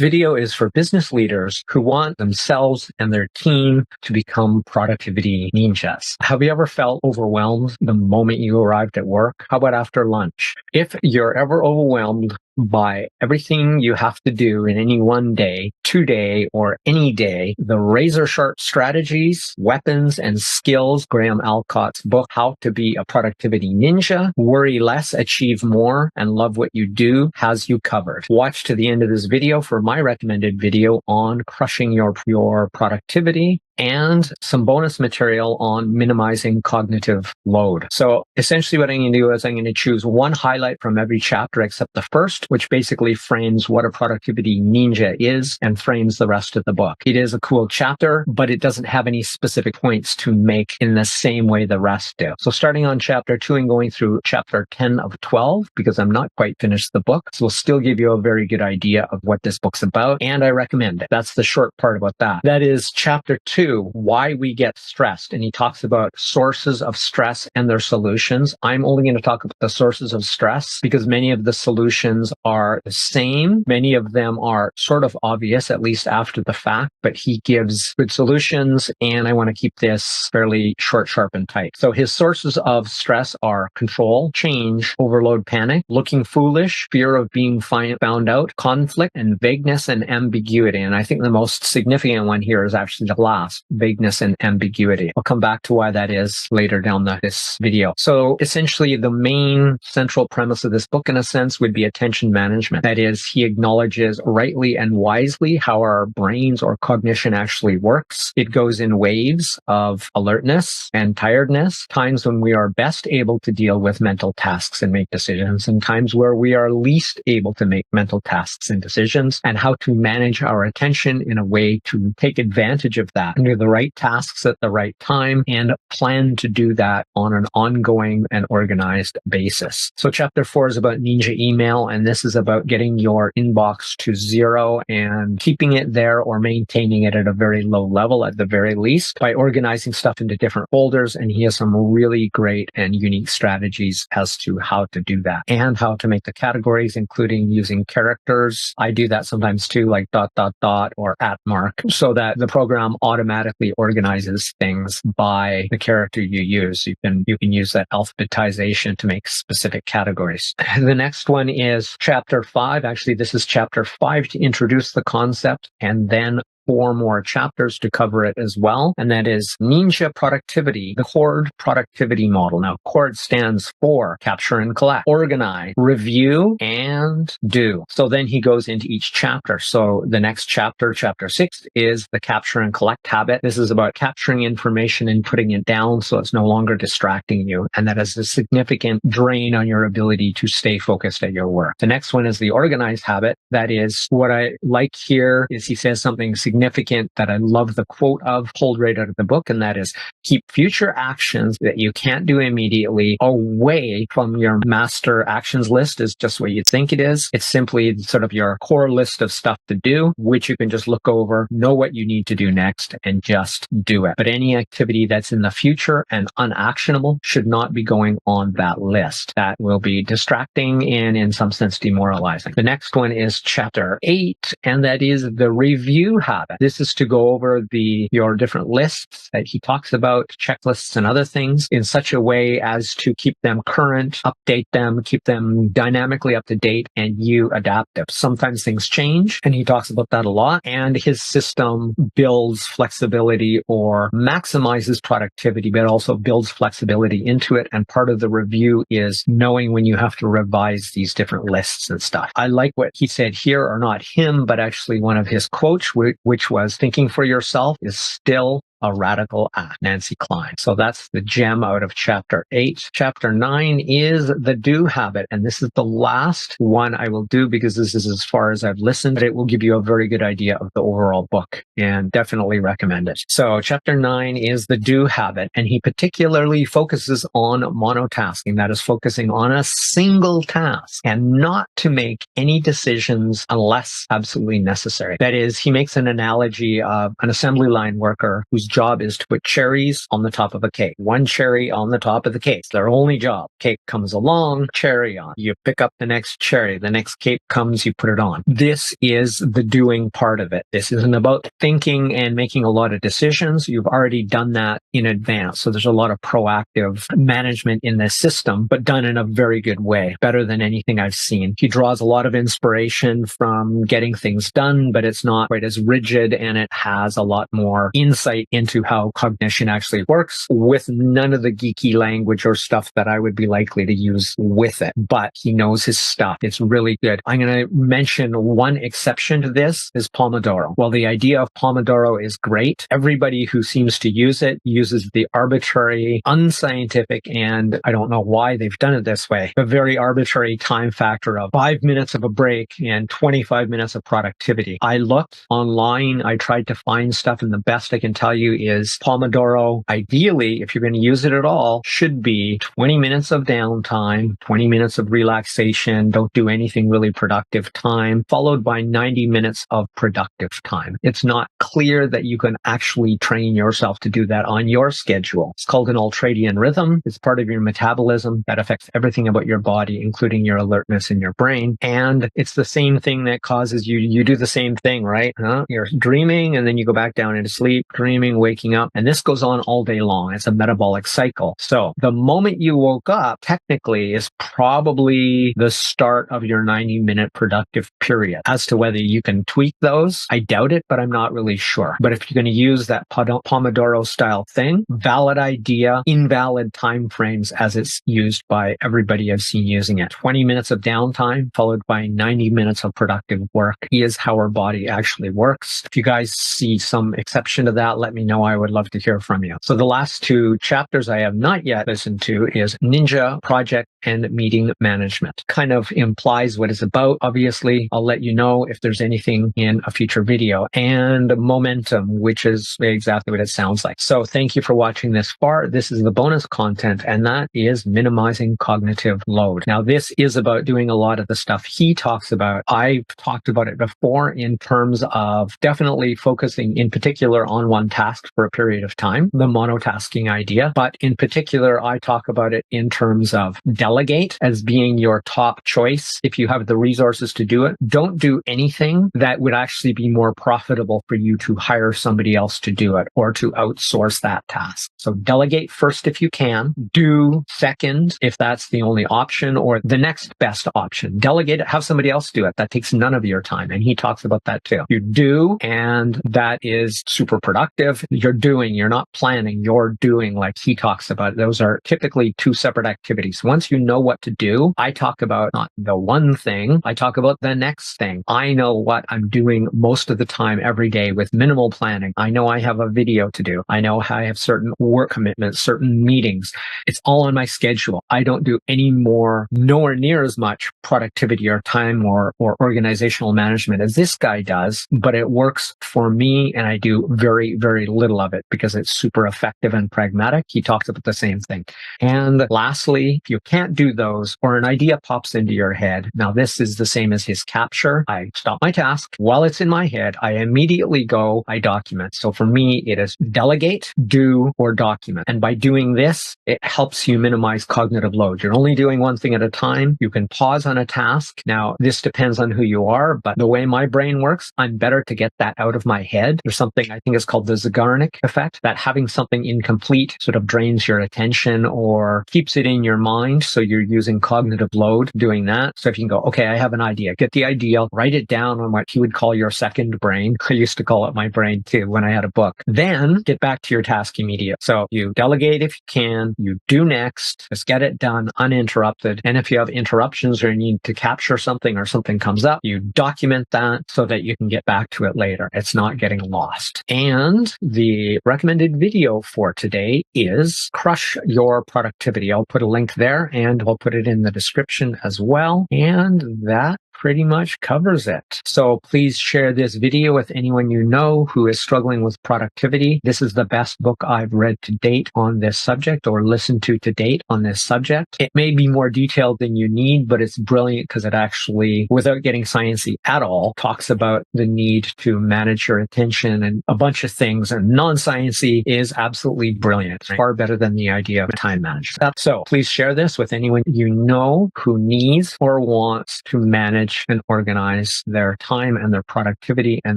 video is for business leaders who want themselves and their team to become productivity ninjas. Have you ever felt overwhelmed the moment you arrived at work? How about after lunch? If you're ever overwhelmed by everything you have to do in any one day, today, or any day, the razor-sharp strategies, weapons, and skills, 𝗬𝗂𝘂𝘀𝗵's book, How to Be a Productivity Ninja, Worry Less, Achieve More, and Love What You Do, has you covered. Watch to the end of this video for my recommended video on crushing your productivity and some bonus material on minimizing cognitive load. So essentially what I'm going to do is I'm going to choose one highlight from every chapter except the first, which basically frames what a productivity ninja is and frames the rest of the book. It is a cool chapter, but it doesn't have any specific points to make in the same way the rest do. So starting on chapter 2 and going through chapter 10 of 12, because I'm not quite finished the book, so we'll still give you a very good idea of what this book's about, and I recommend it. That's the short part about that. That is chapter 2, why we get stressed. And he talks about sources of stress and their solutions. I'm only going to talk about the sources of stress because many of the solutions are the same. Many of them are sort of obvious, at least after the fact, but he gives good solutions. And I want to keep this fairly short, sharp, and tight. So his sources of stress are control, change, overload, panic, looking foolish, fear of being found out, conflict, and vagueness and ambiguity. And I think the most significant one here is actually the last, vagueness and ambiguity. I'll come back to why that is later down this video. So essentially the main central premise of this book in a sense would be attention management. That is, he acknowledges rightly and wisely how our brains or cognition actually works. It goes in waves of alertness and tiredness, times when we are best able to deal with mental tasks and make decisions, and times where we are least able to make mental tasks and decisions, and how to manage our attention in a way to take advantage of that, do the right tasks at the right time, and plan to do that on an ongoing and organized basis. So chapter 4 is about ninja email, and this is about getting your inbox to 0 and keeping it there or maintaining it at a very low level at the very least by organizing stuff into different folders. And he has some really great and unique strategies as to how to do that and how to make the categories, including using characters. I do that sometimes too, like ... or @ so that the program automatically organizes things by the character you use. You can use that alphabetization to make specific categories. The next one is chapter 5. Actually, this is chapter 5 to introduce the concept, and then 4 more chapters to cover it as well. And that is Ninja Productivity, the 𝗬𝗂𝘂𝘀𝗵 productivity model. Now, 𝗬𝗂𝘂𝘂𝗵 stands for capture and collect, organize, review, and do. So then he goes into each chapter. So the next chapter, chapter 6, is the capture and collect habit. This is about capturing information and putting it down so it's no longer distracting you. And that is a significant drain on your ability to stay focused at your work. The next one is the organize habit. That is what I like here is he says something significant that I love the quote of, pulled right out of the book, and that is keep future actions that you can't do immediately away from your master actions list. Is just what you think it is. It's simply sort of your core list of stuff to do, which you can just look over, know what you need to do next, and just do it. But any activity that's in the future and unactionable should not be going on that list. That will be distracting and in some sense demoralizing. The next one is chapter 8, and that is the review habit. This is to go over your different lists that he talks about, checklists and other things, in such a way as to keep them current, update them, keep them dynamically up to date, and you adapt them. Sometimes things change, and he talks about that a lot. And his system builds flexibility or maximizes productivity, but also builds flexibility into it. And part of the review is knowing when you have to revise these different lists and stuff. I like what he said here, or not him, but actually one of his quotes, which was thinking for yourself is still a radical act, 𝗬𝗂𝘂𝗵. So that's the gem out of chapter 8. Chapter 9 is the do habit. And this is the last one I will do because this is as far as I've listened, but it will give you a very good idea of the overall book and definitely recommend it. So chapter 9 is the do habit. And he particularly focuses on monotasking. That is focusing on a single task and not to make any decisions unless absolutely necessary. That is, he makes an analogy of an assembly line worker who's job is to put cherries on the top of a cake. One cherry on the top of the cake. It's their only job. Cake comes along, cherry on. You pick up the next cherry. The next cake comes, you put it on. This is the doing part of it. This isn't about thinking and making a lot of decisions. You've already done that in advance. So there's a lot of proactive management in this system, but done in a very good way. Better than anything I've seen. He draws a lot of inspiration from getting things done, but it's not quite as rigid, and it has a lot more insight into how cognition actually works with none of the geeky language or stuff that I would be likely to use with it. But he knows his stuff. It's really good. I'm going to mention one exception to this is Pomodoro. While the idea of Pomodoro is great, everybody who seems to use it uses the arbitrary, unscientific, and I don't know why they've done it this way, the very arbitrary time factor of 5 minutes of a break and 25 minutes of productivity. I looked online, I tried to find stuff, and the best I can tell you is Pomodoro, ideally, if you're going to use it at all, should be 20 minutes of downtime, 20 minutes of relaxation, don't do anything really productive time, followed by 90 minutes of productive time. It's not clear that you can actually train yourself to do that on your schedule. It's called an ultradian rhythm. It's part of your metabolism that affects everything about your body, including your alertness in your brain. And it's the same thing that causes you do the same thing, right? You're dreaming and then you go back down into sleep, dreaming, waking up, and this goes on all day long. It's a metabolic cycle. So the moment you woke up, technically, is probably the start of your 90-minute productive period. As to whether you can tweak those, I doubt it, but I'm not really sure. But if you're going to use that Pomodoro style thing, valid idea, invalid time frames as it's used by everybody I've seen using it. 20 minutes of downtime followed by 90 minutes of productive work is how our body actually works. If you guys see some exception to that, let me know. I would love to hear from you. So the last two chapters I have not yet listened to is Ninja, Project, and Meeting Management. Kind of implies what it's about. Obviously, I'll let you know if there's anything in a future video. And Momentum, which is exactly what it sounds like. So thank you for watching this far. This is the bonus content, and that is minimizing cognitive load. Now, this is about doing a lot of the stuff he talks about. I've talked about it before in terms of definitely focusing in particular on one task for a period of time, the monotasking idea. But in particular, I talk about it in terms of delegate as being your top choice. If you have the resources to do it, don't do anything that would actually be more profitable for you to hire somebody else to do it or to outsource that task. So delegate first if you can, do second if that's the only option or the next best option. Delegate it, have somebody else do it. That takes none of your time. And he talks about that too. You do, and that is super productive. You're doing, you're not planning, you're doing, like he talks about. Those are typically two separate activities. Once you know what to do, I talk about not the one thing, I talk about the next thing. I know what I'm doing most of the time every day with minimal planning. I know I have a video to do. I know I have certain work commitments, certain meetings. It's all on my schedule. I don't do any more, nowhere near as much productivity or time or organizational management as this guy does, but it works for me and I do very, very little of it because it's super effective and pragmatic. He talks about the same thing. And lastly, if you can't do those or an idea pops into your head, now this is the same as his capture. I stop my task. While it's in my head, I immediately go, I document. So for me, it is delegate, do, or document. And by doing this, it helps you minimize cognitive load. You're only doing one thing at a time. You can pause on a task. Now, this depends on who you are, but the way my brain works, I'm better to get that out of my head. There's something I think is called the 𝗖𝗿𝘂𝘀𝗵 effect, that having something incomplete sort of drains your attention or keeps it in your mind. So you're using cognitive load doing that. So if you can go, okay, I have an idea, get the idea, write it down on what he would call your second brain. I used to call it my brain too when I had a book. Then get back to your task immediately. So you delegate if you can, you do next, just get it done uninterrupted. And if you have interruptions or you need to capture something or something comes up, you document that so that you can get back to it later. It's not getting lost. And the recommended video for today is Crush Your Productivity. I'll put a link there and I'll put it in the description as well. And that pretty much covers it. So please share this video with anyone you know who is struggling with productivity. This is the best book I've read to date on this subject, or listened to date on this subject. It may be more detailed than you need, but it's brilliant because it actually, without getting sciencey at all, talks about the need to manage your attention and a bunch of things. And non-sciencey is absolutely brilliant. Far better than the idea of time management. So please share this with anyone you know who needs or wants to manage and organize their time and their productivity and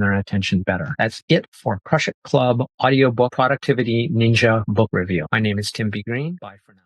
their attention better. That's it for Crush It Club Audiobook Productivity Ninja Book Review. My name is Tim B. Green. Bye for now.